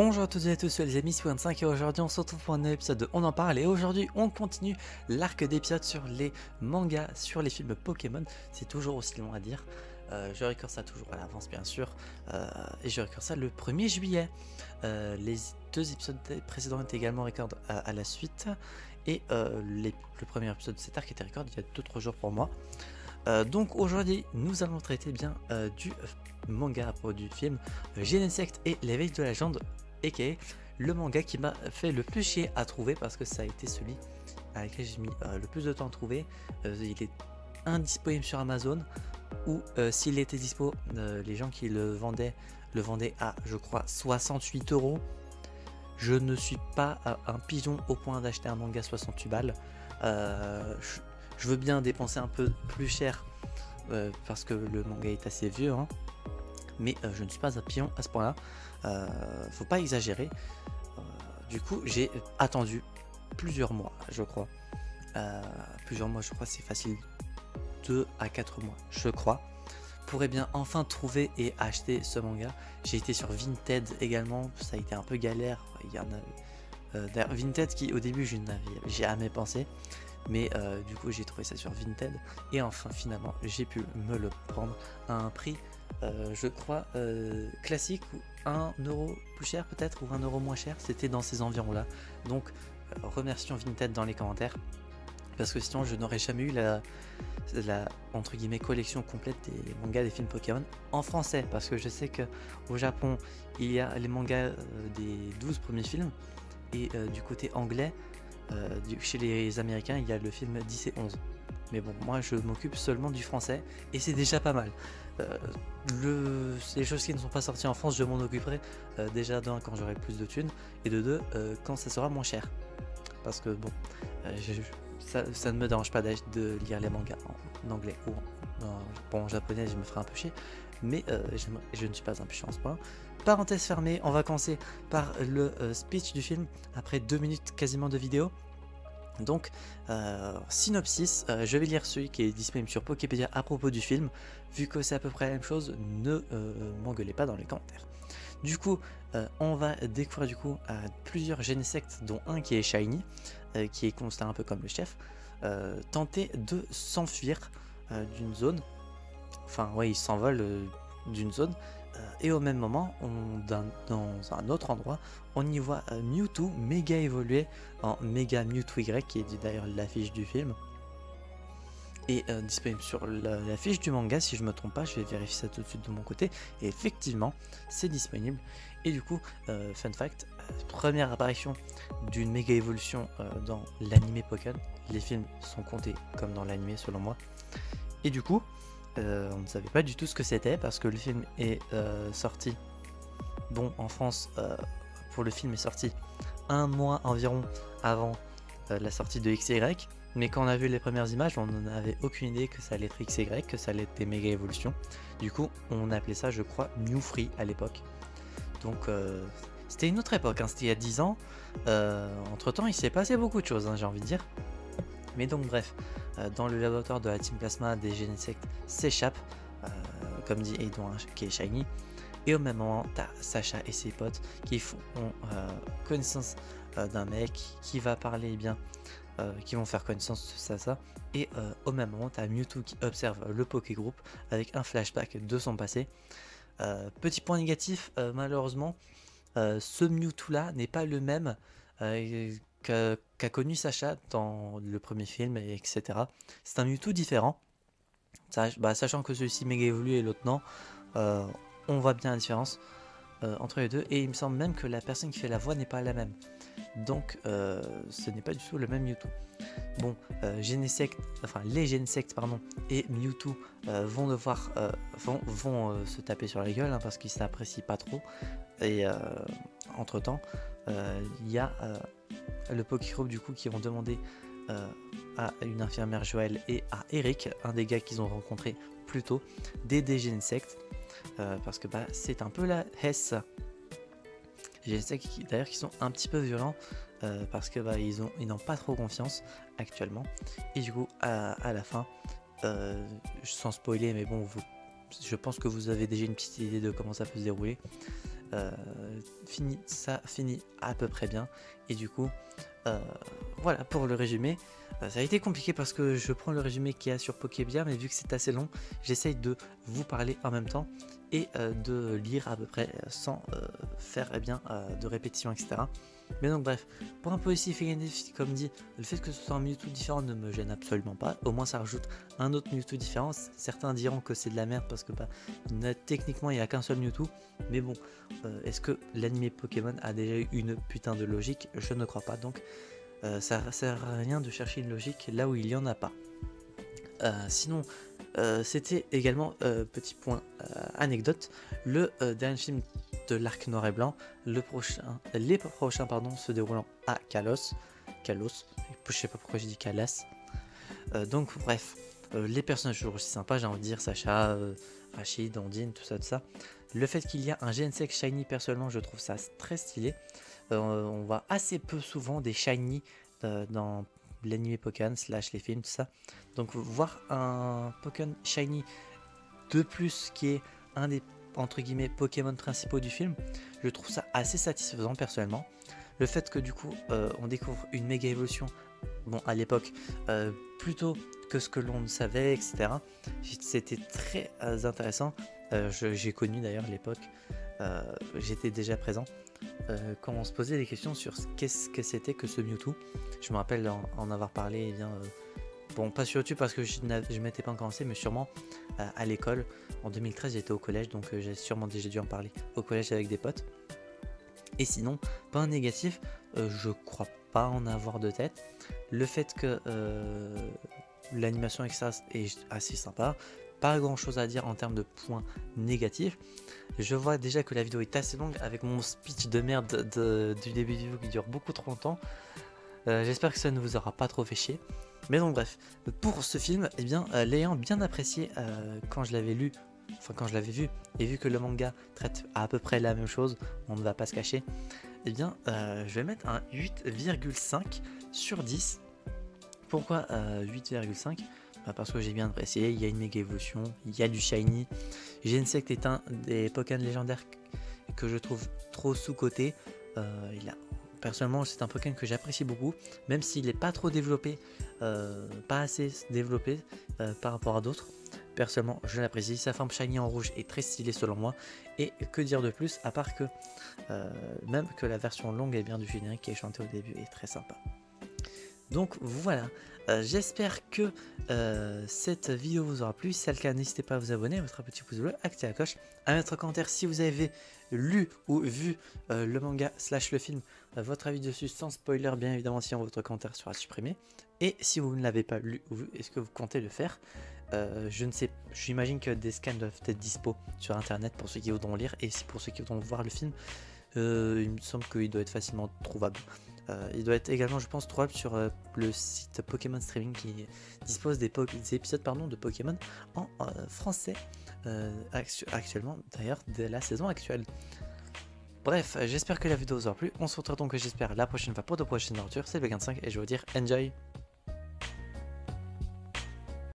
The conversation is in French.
Bonjour à toutes et à tous, les amis, c'est Swan5 et aujourd'hui on se retrouve pour un nouvel épisode de On en parle et aujourd'hui on continue l'arc d'épisodes sur les mangas, sur les films Pokémon. C'est toujours aussi long à dire, je record ça toujours à l'avance bien sûr, et je record ça le 1er juillet. Les deux épisodes précédents étaient également record à la suite et le premier épisode de cet arc était record il y a 2-3 jours pour moi. Donc aujourd'hui nous allons traiter bien du manga du film Genesect et l'éveil de la légende, aka le manga qui m'a fait le plus chier à trouver parce que ça a été celui à lequel j'ai mis le plus de temps à trouver. Il est indisponible sur Amazon ou s'il était dispo, les gens qui le vendaient à je crois 68 €. Je ne suis pas un pigeon au point d'acheter un manga 68 balles. Je veux bien dépenser un peu plus cher parce que le manga est assez vieux, hein, mais je ne suis pas un pion à ce point là. Faut pas exagérer. Du coup j'ai attendu plusieurs mois je crois. Je crois c'est facile 2 à 4 mois je crois, pour bien enfin trouver et acheter ce manga. J'ai été sur Vinted également, ça a été un peu galère. Il y en a Vinted qui au début je n'avais jamais pensé, mais du coup j'ai trouvé ça sur Vinted et enfin finalement j'ai pu me le prendre à un prix je crois classique, ou 1 € plus cher peut-être, ou 1 € moins cher, c'était dans ces environs là. Donc remercions Vinted dans les commentaires, parce que sinon je n'aurais jamais eu la entre guillemets collection complète des mangas des films Pokémon en français, parce que je sais que au Japon il y a les mangas des 12 premiers films et du côté anglais chez les Américains il y a le film 10 et 11. Mais bon, moi je m'occupe seulement du français et c'est déjà pas mal. Les choses qui ne sont pas sorties en France, je m'en occuperai déjà d'un quand j'aurai plus de thunes, et de deux quand ça sera moins cher. Parce que bon, ça ne me dérange pas de lire les mangas en anglais ou en japonais, je me ferai un peu chier, mais je ne suis pas un pigeon en ce point. Parenthèse fermée, on va commencer par le speech du film après 2 minutes quasiment de vidéo. Donc, synopsis, je vais lire celui qui est disponible sur Poképédia à propos du film. Vu que c'est à peu près la même chose, ne m'engueulez pas dans les commentaires. Du coup, on va découvrir plusieurs Genesect, dont un qui est Shiny, qui est considéré un peu comme le chef, tenter de s'enfuir d'une zone. Enfin, ouais, il s'envole d'une zone. Et au même moment, dans un autre endroit, on y voit Mewtwo méga évolué en Mega Mewtwo Y, qui est d'ailleurs l'affiche du film, et disponible sur l'affiche du manga si je me trompe pas. Je vais vérifier ça tout de suite de mon côté, et effectivement c'est disponible. Et du coup, fun fact, première apparition d'une méga évolution dans l'anime Pokémon. Les films sont comptés comme dans l'anime selon moi, et du coup on ne savait pas du tout ce que c'était, parce que le film est sorti, bon, en France pour le film est sorti 1 mois environ avant la sortie de XY, mais quand on a vu les premières images on n'avait aucune idée que ça allait être XY, que ça allait être des méga évolutions. Du coup on appelait ça je crois New Free à l'époque. Donc c'était une autre époque, hein, c'était il y a 10 ans. Entre temps il s'est passé beaucoup de choses, hein, j'ai envie de dire. Mais donc bref, dans le laboratoire de la Team Plasma, des Genesect s'échappent, comme dit, et dont un qui est Shiny. Et au même moment, t'as Sacha et ses potes qui font connaissance d'un mec qui va parler bien, qui vont faire connaissance de ça. Et au même moment, t'as Mewtwo qui observe le Poké Group avec un flashback de son passé. Petit point négatif, malheureusement, ce Mewtwo là n'est pas le même qu'a connu Sacha dans le premier film, etc. C'est un Mewtwo différent, sachant que celui-ci méga évolué et l'autre non. On voit bien la différence entre les deux, et il me semble même que la personne qui fait la voix n'est pas la même, donc ce n'est pas du tout le même Mewtwo. Bon, les Genesect et Mewtwo vont devoir se taper sur la gueule, hein, parce qu'ils s'apprécient pas trop. Et entre temps il y a le Pokégroup du coup qui vont demander à une infirmière Joël et à Eric, un des gars qu'ils ont rencontré plus tôt, d'aider Genesect, parce que c'est un peu la Hesse. Genesect d'ailleurs qui sont un petit peu violents, parce que ils n'ont pas trop confiance actuellement. Et du coup à la fin, sans spoiler, mais bon, je pense que vous avez déjà une petite idée de comment ça peut se dérouler. ça finit à peu près bien. Et du coup, voilà pour le résumé. Ça a été compliqué parce que je prends le résumé qu'il y a sur Pokébia, mais vu que c'est assez long, j'essaye de vous parler en même temps et de lire à peu près sans faire de répétition, etc. Mais donc bref, pour un peu ici, comme dit, le fait que ce soit un Mewtwo différent ne me gêne absolument pas. Au moins ça rajoute un autre Mewtwo différent. Certains diront que c'est de la merde parce que techniquement il n'y a qu'un seul Mewtwo. Mais bon, est-ce que l'anime Pokémon a déjà eu une putain de logique? Je ne crois pas, donc ça sert à rien de chercher une logique là où il n'y en a pas. Sinon, c'était également, petit point anecdote, le dernier film de l'arc noir et blanc, les prochains se déroulant à Kalos, je sais pas pourquoi j'ai dit Kalas. Donc bref, les personnages toujours aussi sympas, j'ai envie de dire, Sacha, Rachid, Ondine, tout ça. Le fait qu'il y a un Genesect Shiny, personnellement je trouve ça très stylé. On voit assez peu souvent des Shiny dans l'anime Pokémon / les films, tout ça. Donc voir un Pokémon Shiny de plus qui est un des entre guillemets Pokémon principaux du film, je trouve ça assez satisfaisant personnellement. Le fait que du coup on découvre une méga évolution, bon à l'époque plutôt que ce que l'on savait, etc. C'était très intéressant. J'ai connu d'ailleurs l'époque, j'étais déjà présent quand on se posait des questions sur qu'est-ce que c'était que ce Mewtwo. Je me rappelle en avoir parlé, bon pas sur YouTube parce que je m'étais pas encore lancé, mais sûrement à l'école. En 2013 j'étais au collège, donc j'ai sûrement déjà dû en parler au collège avec des potes. Et sinon, pas un négatif, je crois pas en avoir de tête. Le fait que l'animation avec ça est assez sympa. Pas grand chose à dire en termes de points négatifs. Je vois déjà que la vidéo est assez longue avec mon speech de merde du début de vidéo qui dure beaucoup trop longtemps. J'espère que ça ne vous aura pas trop fait chier. Mais donc bref, pour ce film, eh bien, l'ayant bien apprécié quand je l'avais lu, enfin quand je l'avais vu, et vu que le manga traite à peu près la même chose, on ne va pas se cacher, eh bien je vais mettre un 8,5 sur 10. Pourquoi 8,5 ? Parce que j'ai bien apprécié, il y a une méga évolution, il y a du shiny. Genesect est un des Pokémon légendaires que je trouve trop sous-coté. Personnellement, c'est un Pokémon que j'apprécie beaucoup, même s'il n'est pas trop développé, pas assez développé par rapport à d'autres. Personnellement, je l'apprécie. Sa forme shiny en rouge est très stylée selon moi. Et que dire de plus, à part que même que la version longue et bien du générique qui est chantée au début est très sympa. Donc voilà, j'espère que cette vidéo vous aura plu. Si c'est le cas, n'hésitez pas à vous abonner, à mettre un petit pouce bleu, activer la cloche, à mettre en commentaire si vous avez lu ou vu le manga / le film, votre avis dessus sans spoiler bien évidemment, sinon votre commentaire sera supprimé. Et si vous ne l'avez pas lu ou vu, est-ce que vous comptez le faire? Je ne sais, j'imagine que des scans doivent être dispo sur internet pour ceux qui voudront lire, et pour ceux qui voudront voir le film, il me semble qu'il doit être facilement trouvable. Il doit être également, je pense, trouvable sur le site Pokémon Streaming qui dispose des épisodes de Pokémon en français actuellement, d'ailleurs, de la saison actuelle. Bref, j'espère que la vidéo vous aura plu. On se retrouve donc, j'espère, la prochaine fois pour de prochaines aventures. C'est Vegan5 et je vais vous dire enjoy!